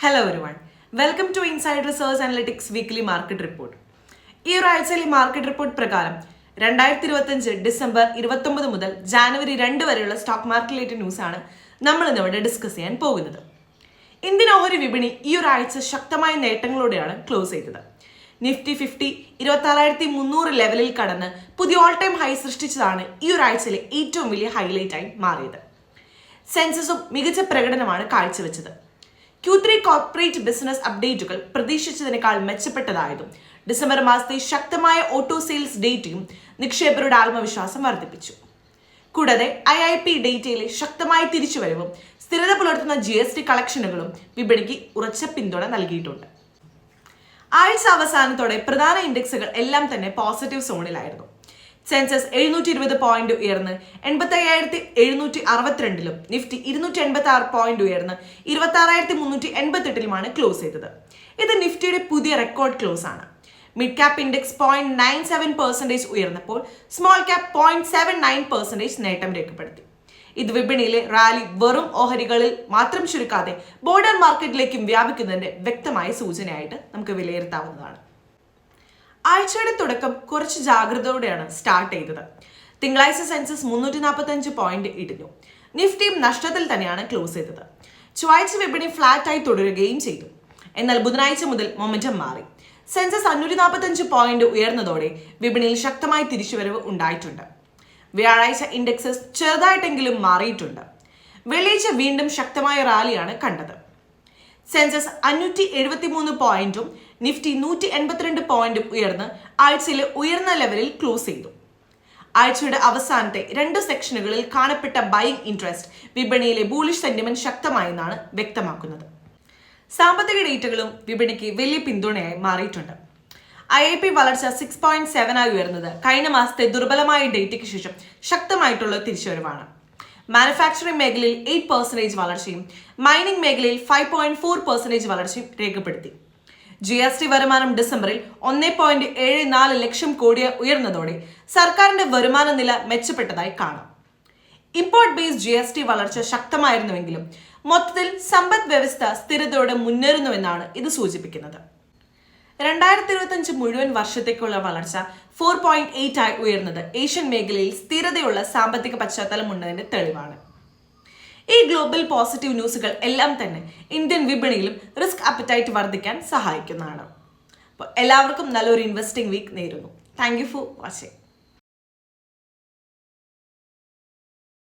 Hello everyone. Welcome to Inside Research Analytics Weekly Market Report. ഈ ഒരാഴ്ചയിലെ market report പ്രകാരം 2025 December 29 മുതൽ ജാനുവരി 2 വരെയുള്ള stock മാർക്കറ്റിലെ ന്യൂസാണ് നമ്മൾ ഇന്നിവിടെ ഡിസ്കസ് ചെയ്യാൻ പോകുന്നത്. ഇന്ത്യൻ ഓഹരി വിപണി ഈ ഒരാഴ്ച ശക്തമായ നേട്ടങ്ങളോടെയാണ് ക്ലോസ് ചെയ്തത്. നിഫ്റ്റി 50 26,300 ലെവലിൽ കടന്ന് പുതിയ ഓൾ ടൈം ഹൈ സൃഷ്ടിച്ചതാണ് ഈ ഒരാഴ്ചയിലെ ഏറ്റവും വലിയ ഹൈലൈറ്റായി മാറിയത്. സെൻസസും മികച്ച പ്രകടനമാണ് കാഴ്ചവെച്ചത്. Q3 കോർപ്പറേറ്റ് ബിസിനസ് അപ്ഡേറ്റുകൾ പ്രതീക്ഷിച്ചതിനേക്കാൾ മെച്ചപ്പെട്ടതായതും ഡിസംബർ മാസത്തെ ശക്തമായ ഓട്ടോ സെയിൽസ് ഡേറ്റയും നിക്ഷേപകരുടെ ആത്മവിശ്വാസം വർദ്ധിപ്പിച്ചു. കൂടാതെ IIP ഡേറ്റയിലെ ശക്തമായ തിരിച്ചുവരവും സ്ഥിരത പുലർത്തുന്ന GST കളക്ഷനുകളും വിപണിക്ക് ഉറച്ച പിന്തുണ നൽകിയിട്ടുണ്ട്. ആഴ്ച അവസാനത്തോടെ പ്രധാന ഇൻഡെക്സുകൾ എല്ലാം തന്നെ പോസിറ്റീവ് സോണിലായിരുന്നു. സെൻസസ് 720 പോയിന്റ് ഉയർന്ന് 85,762 നിഫ്റ്റി 286 പോയിന്റ് ഉയർന്ന് 26,388 ക്ലോസ് ചെയ്തത്. ഇത് നിഫ്റ്റിയുടെ പുതിയ റെക്കോർഡ് ക്ലോസ് ആണ്. മിഡ് ക്യാപ് ഇൻഡെക്സ് 0.97% ഉയർന്നപ്പോൾ സ്മോൾ ക്യാപ് 0.79% നേട്ടം രേഖപ്പെടുത്തി. ഇത് വിപണിയിലെ റാലി വെറും ഓഹരികളിൽ മാത്രം ചുരുക്കാതെ ബോർഡർ മാർക്കറ്റിലേക്കും വ്യാപിക്കുന്നതിന്റെ വ്യക്തമായ സൂചനയായിട്ട് നമുക്ക് വിലയിരുത്താവുന്നതാണ്. ആഴ്ചയുടെ തുടക്കം കുറച്ച് ജാഗ്രതയോടെയാണ് സ്റ്റാർട്ട് ചെയ്തത്. തിങ്കളാഴ്ച സെൻസസ് 345 പോയിന്റ് ഇടിഞ്ഞു. നിഫ്റ്റിയും നഷ്ടത്തിൽ തന്നെയാണ് ക്ലോസ് ചെയ്തത്. ചൊവ്വാഴ്ച വിപണി ഫ്ലാറ്റായി തുടരുകയും ചെയ്തു. എന്നാൽ ബുധനാഴ്ച മുതൽ മൊമെന്റം മാറി. സെൻസസ് 545 പോയിന്റ് ഉയർന്നതോടെ വിപണിയിൽ ശക്തമായ തിരിച്ചുവരവ് ഉണ്ടായിട്ടുണ്ട്. വ്യാഴാഴ്ച ഇൻഡെക്സസ് ചെറുതായിട്ടെങ്കിലും മാറിയിട്ടുണ്ട്. വെള്ളിയാഴ്ച വീണ്ടും ശക്തമായ റാലിയാണ് കണ്ടത്. സെൻസസ് 573 പോയിന്റും നിഫ്റ്റി 182 പോയിന്റും ഉയർന്ന് ആഴ്ചയിലെ ഉയർന്ന ലെവലിൽ ക്ലോസ് ചെയ്തു. ആഴ്ചയുടെ അവസാനത്തെ 2 സെക്ഷനുകളിൽ കാണപ്പെട്ട ബൈയിങ് ഇൻട്രസ്റ്റ് വിപണിയിലെ ബൂളിഷ് സെന്റിമെന്റ് ശക്തമായെന്നാണ് വ്യക്തമാക്കുന്നത്. സാമ്പത്തിക ഡേറ്റകളും വിപണിക്ക് വലിയ പിന്തുണയായി മാറിയിട്ടുണ്ട്. IIP വളർച്ച 6.7 ആയി ഉയർന്നത് കഴിഞ്ഞ മാസത്തെ ദുർബലമായ ഡേറ്റയ്ക്ക് ശേഷം ശക്തമായിട്ടുള്ള തിരിച്ചുവരവാണ്. മാനുഫാക്ചറിംഗ് മേഖലയിൽ 8% വളർച്ചയും മൈനിങ് മേഖലയിൽ 5.4% വളർച്ചയും രേഖപ്പെടുത്തി. GST വരുമാനം ഡിസംബറിൽ 1.74 ലക്ഷം കോടി ഉയർന്നതോടെ സർക്കാരിന്റെ വരുമാന നില മെച്ചപ്പെട്ടതായി കാണാം. ഇമ്പോർട്ട് ബേസ്ഡ് GST വളർച്ച ശക്തമായിരുന്നുവെങ്കിലും മൊത്തത്തിൽ സമ്പദ് വ്യവസ്ഥ സ്ഥിരതയോടെ മുന്നേറുന്നുവെന്നാണ് ഇത് സൂചിപ്പിക്കുന്നത്. 2025 മുഴുവൻ വർഷത്തേക്കുള്ള വളർച്ച 4.8 ആയി ഉയർന്നത് ഏഷ്യൻ മേഖലയിൽ സ്ഥിരതയുള്ള സാമ്പത്തിക പശ്ചാത്തലം ഉണ്ടതിന്റെ തെളിവാണ്. ഈ ഗ്ലോബൽ പോസിറ്റീവ് ന്യൂസുകൾ എല്ലാം തന്നെ ഇന്ത്യൻ വിപണിയിലും റിസ്ക് അപ്പറ്റൈറ്റ് വർദ്ധിക്കാൻ സഹായിക്കുന്നതാണ്. അപ്പോൾ എല്ലാവർക്കും നല്ലൊരു ഇൻവെസ്റ്റിംഗ് വീക്ക് നേരുന്നു. Thank you for watching.